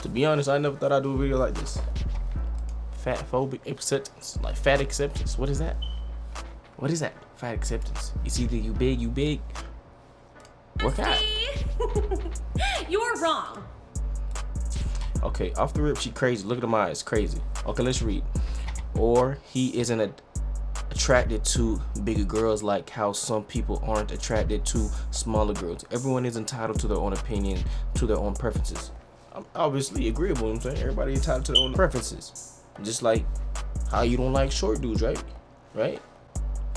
To be honest, I never thought I'd do a video like this. Fat phobic acceptance. Like fat acceptance. What is that? What is that? Fat acceptance. It's either you big. Work out. You're wrong. Okay, off the rip, she crazy. Look at my eyes, crazy. Okay, let's read. Or he isn't attracted to bigger girls like how some people aren't attracted to smaller girls. Everyone is entitled to their own opinion, to their own preferences. I'm obviously agreeable, I'm saying. Everybody entitled to their own preferences. Just like how you don't like short dudes, right? Right?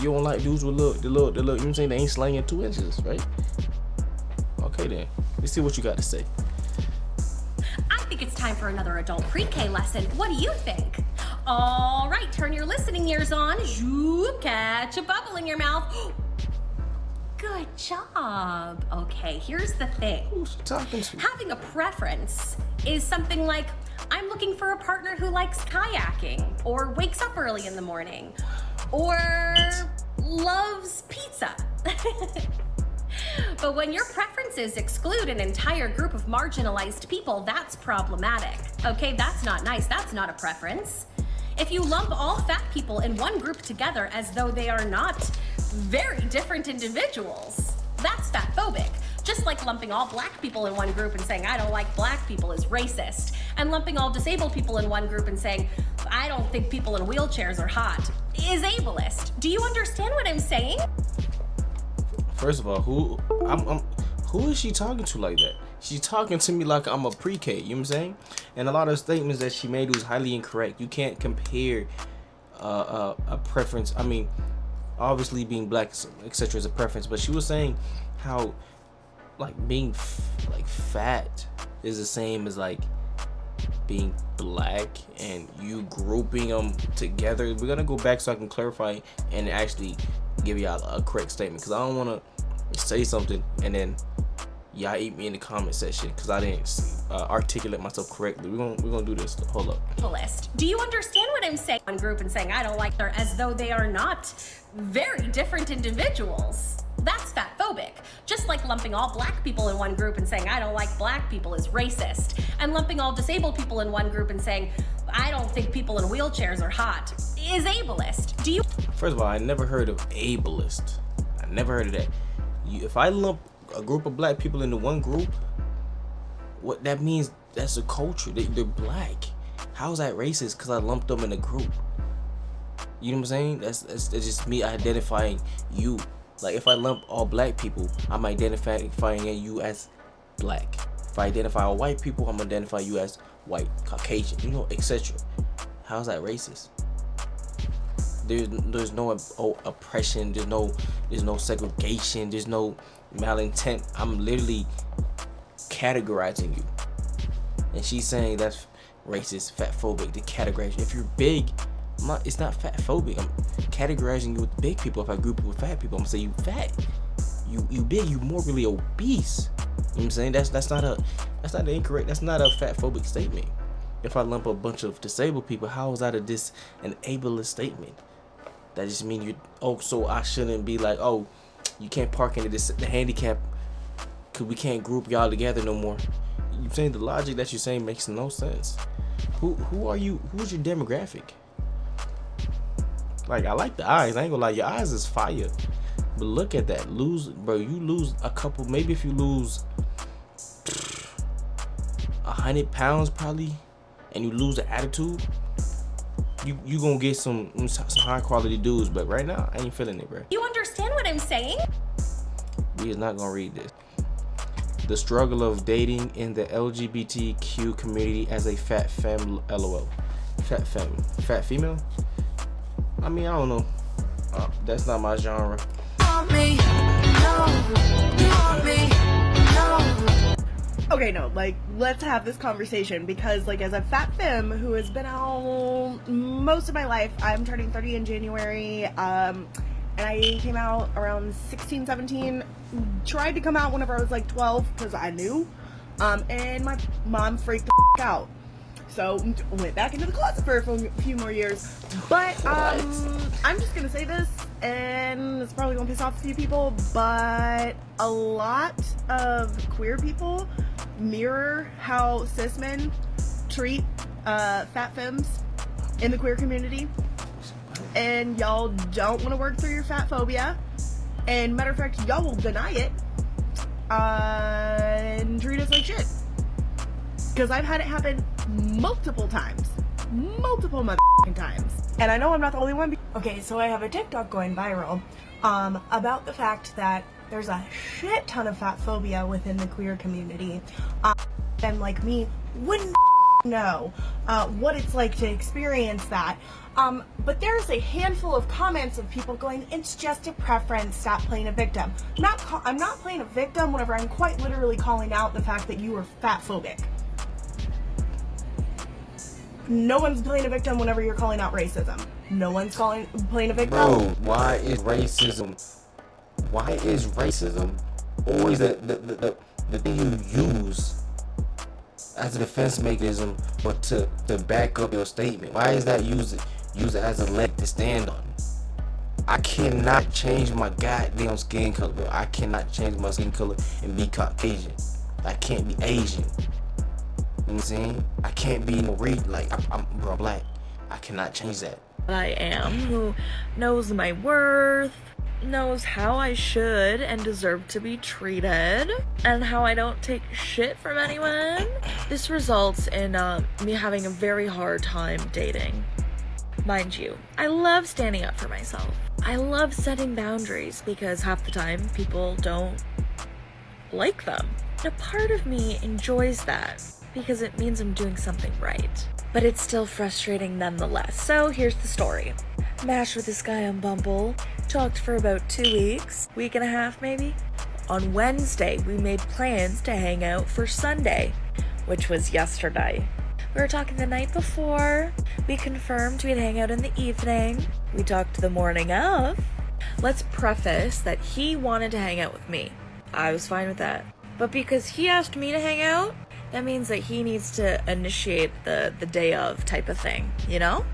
You don't like dudes with the little, you know what I'm saying? They ain't slanging 2 inches, right? Okay then, let's see what you got to say. I think it's time for another adult pre-K lesson. What do you think? All right, turn your listening ears on. Zoop, catch a bubble in your mouth. Good job. Okay, here's the thing. Who's she talking to? Having a preference is something like, I'm looking for a partner who likes kayaking, or wakes up early in the morning, or loves pizza. But when your preferences exclude an entire group of marginalized people, that's problematic. Okay, that's not nice. That's not a preference. If you lump all fat people in one group together as though they are not very different individuals, that's fat phobic. Just like lumping all black people in one group and saying, I don't like black people is racist. And lumping all disabled people in one group and saying, I don't think people in wheelchairs are hot is ableist. Do you understand what I'm saying? First of all, who is she talking to like that? She's talking to me like I'm a pre-K, you know what I'm saying? And a lot of statements that she made was highly incorrect. You can't compare a preference. I mean, obviously being black, etc. is a preference, but she was saying how like being fat is the same as like being black, and you grouping them together. We're gonna go back so I can clarify and actually give y'all a correct statement, because I don't want to say something and then y'all eat me in the comment section because I didn't articulate myself correctly. We're gonna do this. Hold up. List. Do you understand what I'm saying? One group and saying I don't like her as though they are not very different individuals. That's fat phobic. Just like lumping all black people in one group and saying I don't like black people is racist. And lumping all disabled people in one group and saying I don't think people in wheelchairs are hot is ableist. Do you? First of all, I never heard of ableist. I never heard of that. If I lump a group of black people into one group, what that means, that's a culture. They're black. How is that racist? Because I lumped them in a group. You know what I'm saying? That's just me identifying you. Like if I lump all black people, I'm identifying you as black. If I identify all white people, I'm identifying you as white, Caucasian, you know, etc. How's that racist? There's no oppression. There's no segregation. There's no malintent. I'm literally categorizing you, and she's saying that's racist, fat phobic. To categorize you. If you're big, it's not fat phobic. I'm categorizing you with big people. If I group you with fat people, I'm gonna say you fat. You big. You morbidly obese. You know what I'm saying? That's not an incorrect. That's not a fat phobic statement. If I lump a bunch of disabled people, how is that an ableist statement? That just means so I shouldn't be like, oh, you can't park into the handicap because we can't group y'all together no more. You saying the logic that you're saying makes no sense. Who are you? Who's your demographic? Like, I like the eyes. I ain't gonna lie, your eyes is fire. But look at that. You lose a couple, maybe if you lose 100 pounds probably, and you lose the attitude, you gonna get some high quality dudes. But right now, I ain't feeling it, bro. You understand what I'm saying? We is not gonna read this. The struggle of dating in the LGBTQ community as a fat femme, lol. Fat female? I mean, I don't know. That's not my genre. Okay, no, like, let's have this conversation, because, like, as a fat femme who has been out most of my life, I'm turning 30 in January, and I came out around 16, 17, tried to come out whenever I was, like, 12, because I knew, and my mom freaked the out, so went back into the closet for a few more years, but, I'm just gonna say this, and it's probably gonna piss off a few people, but a lot of queer people mirror how cis men treat fat femmes in the queer community, and y'all don't want to work through your fat phobia, and matter of fact, y'all will deny it and treat us like shit. Because I've had it happen multiple times. Multiple motherfucking times. And I know I'm not the only one. Okay, so I have a TikTok going viral about the fact that there's a shit ton of fat phobia within the queer community. And like me wouldn't know what it's like to experience that. But there's a handful of comments of people going, it's just a preference, stop playing a victim. I'm not playing a victim whenever I'm quite literally calling out the fact that you are fat phobic. No one's playing a victim whenever you're calling out racism. No one's playing a victim. Bro, why is racism always the thing you use as a defense mechanism, but to back up your statement? Why is that used as a leg to stand on? I cannot change my goddamn skin color, bro. I cannot change my skin color and be Caucasian. I can't be Asian. You know what I'm saying? I can't be no like I'm black. I cannot change that. I am, who knows my worth, knows how I should and deserve to be treated, and how I don't take shit from anyone. This results in me having a very hard time dating. Mind you, I love standing up for myself. I love setting boundaries because half the time people don't like them. And a part of me enjoys that because it means I'm doing something right. But it's still frustrating nonetheless. So here's the story. Matched with this guy on Bumble, talked for about 2 weeks, week and a half maybe. On Wednesday, we made plans to hang out for Sunday, which was yesterday. We were talking the night before. We confirmed we'd hang out in the evening. We talked the morning of. Let's preface that he wanted to hang out with me. I was fine with that. But because he asked me to hang out, that means that he needs to initiate the day of type of thing, you know?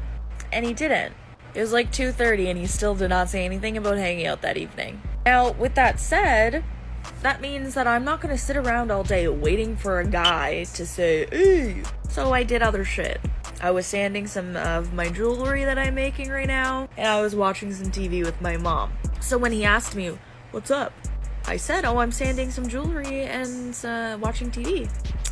And he didn't. It was like 2:30 and he still did not say anything about hanging out that evening. Now, with that said, that means that I'm not gonna sit around all day waiting for a guy to say, hey. So I did other shit. I was sanding some of my jewelry that I'm making right now, and I was watching some TV with my mom. So when he asked me, what's up? I said, oh, I'm sanding some jewelry and watching TV.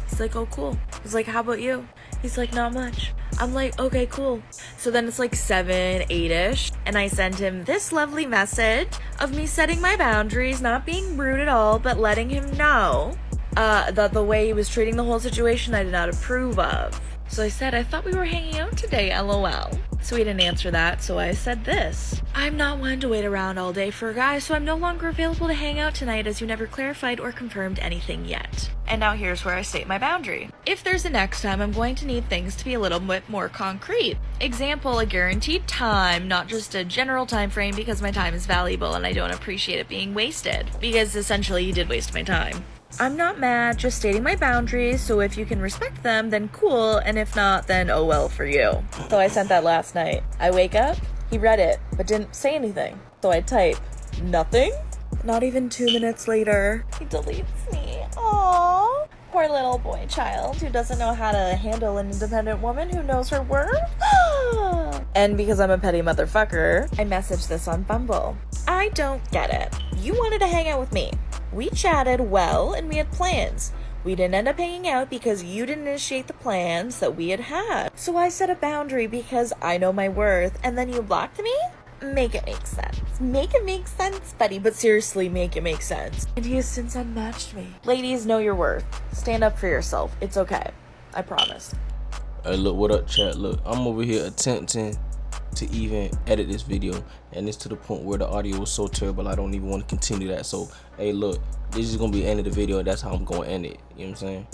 He's like, oh, cool. I was like, how about you? He's like, not much. I'm like, okay, cool. So then it's like 7, 8-ish, and I send him this lovely message of me setting my boundaries, not being rude at all, but letting him know that the way he was treating the whole situation I did not approve of. So I said, I thought we were hanging out today, LOL. So he didn't answer that, so I said this. I'm not one to wait around all day for a guy, so I'm no longer available to hang out tonight as you never clarified or confirmed anything yet. And now here's where I state my boundary. If there's a next time, I'm going to need things to be a little bit more concrete. Example, a guaranteed time, not just a general time frame because my time is valuable and I don't appreciate it being wasted. Because essentially you did waste my time. I'm not mad, just stating my boundaries, so if you can respect them, then cool, and if not, then oh well for you. So I sent that last night. I wake up, he read it, but didn't say anything. So I type, nothing? Not even 2 minutes later, he deletes me. Aww. Poor little boy child who doesn't know how to handle an independent woman who knows her worth. And because I'm a petty motherfucker, I messaged this on Bumble. I don't get it. You wanted to hang out with me. We chatted well and we had plans. We didn't end up hanging out because you didn't initiate the plans that we had. So I set a boundary because I know my worth, and then you blocked me? Make it make sense. Make it make sense, buddy. But seriously, make it make sense. And he has since unmatched me. Ladies, know your worth. Stand up for yourself. It's okay. I promise. Hey, look, what up, chat? Look, I'm over here attempting to even edit this video, and it's to the point where the audio was so terrible I don't even want to continue that. So hey, look, this is gonna be the end of the video, and that's how I'm gonna end it. You know what I'm saying?